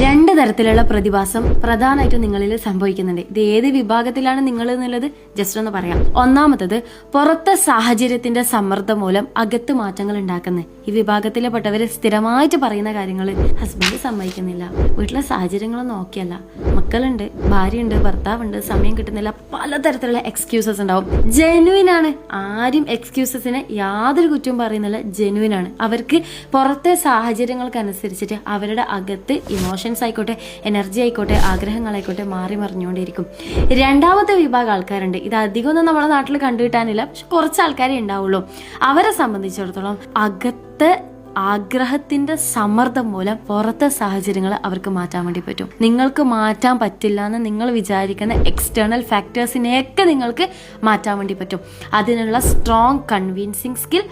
രണ്ട് തരത്തിലുള്ള പ്രതിഭാസം പ്രധാനമായിട്ടും നിങ്ങളിൽ സംഭവിക്കുന്നുണ്ട്. ഇത് ഏത് വിഭാഗത്തിലാണ് നിങ്ങൾ എന്നുള്ളത് ജസ്റ്റ് ഒന്ന് പറയാം. ഒന്നാമത്തത്, പുറത്തെ സാഹചര്യത്തിന്റെ സമ്മർദ്ദം മൂലം അകത്ത് മാറ്റങ്ങൾ ഉണ്ടാക്കുന്നത്. ഈ വിഭാഗത്തിലെ പെട്ടവര് സ്ഥിരമായിട്ട് പറയുന്ന കാര്യങ്ങൾ ഹസ്ബൻഡ് സമ്മതിക്കുന്നില്ല, വീട്ടിലെ സാഹചര്യങ്ങളൊന്നും നോക്കിയല്ല, മക്കളുണ്ട്, ഭാര്യയുണ്ട്, ഭർത്താവുണ്ട്, സമയം കിട്ടുന്നില്ല, പലതരത്തിലുള്ള എക്സ്ക്യൂസസ് ഉണ്ടാവും. ജെനുവിൻ ആണ്, ആരും എക്സ്ക്യൂസസിന് യാതൊരു കുറ്റവും പറയുന്നില്ല, ജെനുവിൻ ആണ്. അവർക്ക് പുറത്തെ സാഹചര്യങ്ങൾക്കനുസരിച്ചിട്ട് അവരുടെ അകത്ത് ഇമോഷൻസ് ആയിക്കോട്ടെ, എനർജി ആയിക്കോട്ടെ, ആഗ്രഹങ്ങളായിക്കോട്ടെ മാറി മറിഞ്ഞുകൊണ്ടിരിക്കും. രണ്ടാമത്തെ വിഭാഗം ആൾക്കാരുണ്ട്. ഇത് അധികമൊന്നും നമ്മുടെ നാട്ടിൽ കണ്ടുകിട്ടാനില്ല, പക്ഷെ കുറച്ച് ആൾക്കാരെ ഉണ്ടാവുള്ളൂ. അവരെ സംബന്ധിച്ചിടത്തോളം അകത്ത് ആഗ്രഹത്തിന്റെ സമ്മർദ്ദം മൂലം പുറത്തെ സാഹചര്യങ്ങൾ അവർക്ക് മാറ്റാൻ വേണ്ടി പറ്റും. നിങ്ങൾക്ക് മാറ്റാൻ പറ്റില്ല എന്ന് നിങ്ങൾ വിചാരിക്കുന്ന എക്സ്റ്റേണൽ ഫാക്ടേഴ്സിനെയൊക്കെ നിങ്ങൾക്ക് മാറ്റാൻ വേണ്ടി പറ്റും. അതിനുള്ള strong convincing skill,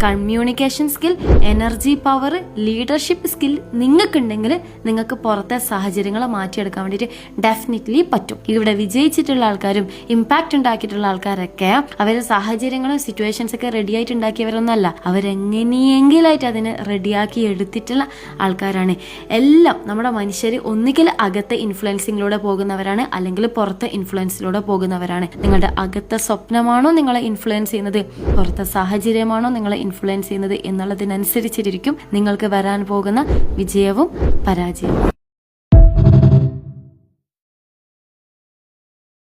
communication skill, energy power, leadership skill നിങ്ങൾക്കുണ്ടെങ്കിൽ നിങ്ങൾക്ക് പുറത്തെ സാഹചര്യങ്ങൾ മാറ്റിയെടുക്കാൻ വേണ്ടിയിട്ട് ഡെഫിനറ്റ്ലി പറ്റും. ഇവിടെ വിജയിച്ചിട്ടുള്ള ആൾക്കാരും ഇമ്പാക്റ്റ് ഉണ്ടാക്കിയിട്ടുള്ള ആൾക്കാരൊക്കെ അവരുടെ സാഹചര്യങ്ങളും സിറ്റുവേഷൻസ് ഒക്കെ റെഡി ആയിട്ട് ഉണ്ടാക്കിയവരൊന്നല്ല, അവരെങ്ങനെയെങ്കിലായിട്ട് അതിന് റെഡിയാക്കി എടുത്തിട്ടുള്ള ആൾക്കാരാണ്. എല്ലാം നമ്മുടെ മനുഷ്യർ ഒന്നുകിൽ അകത്തെ ഇൻഫ്ലുവൻസിങ്ങിലൂടെ പോകുന്നവരാണ്, അല്ലെങ്കിൽ പുറത്തെ ഇൻഫ്ലുവൻസിലൂടെ പോകുന്നവരാണ്. നിങ്ങളുടെ അകത്തെ സ്വപ്നമാണോ നിങ്ങളെ ഇൻഫ്ലുവൻസ് ചെയ്യുന്നത്, പുറത്തെ സാഹചര്യമാണോ നിങ്ങളെ ഇൻഫ്ലുവൻസ് ചെയ്യുന്നത് എന്നുള്ളതിനനുസരിച്ചിരിക്കും നിങ്ങൾക്ക് വരാൻ പോകുന്ന വിജയവും പരാജയവും.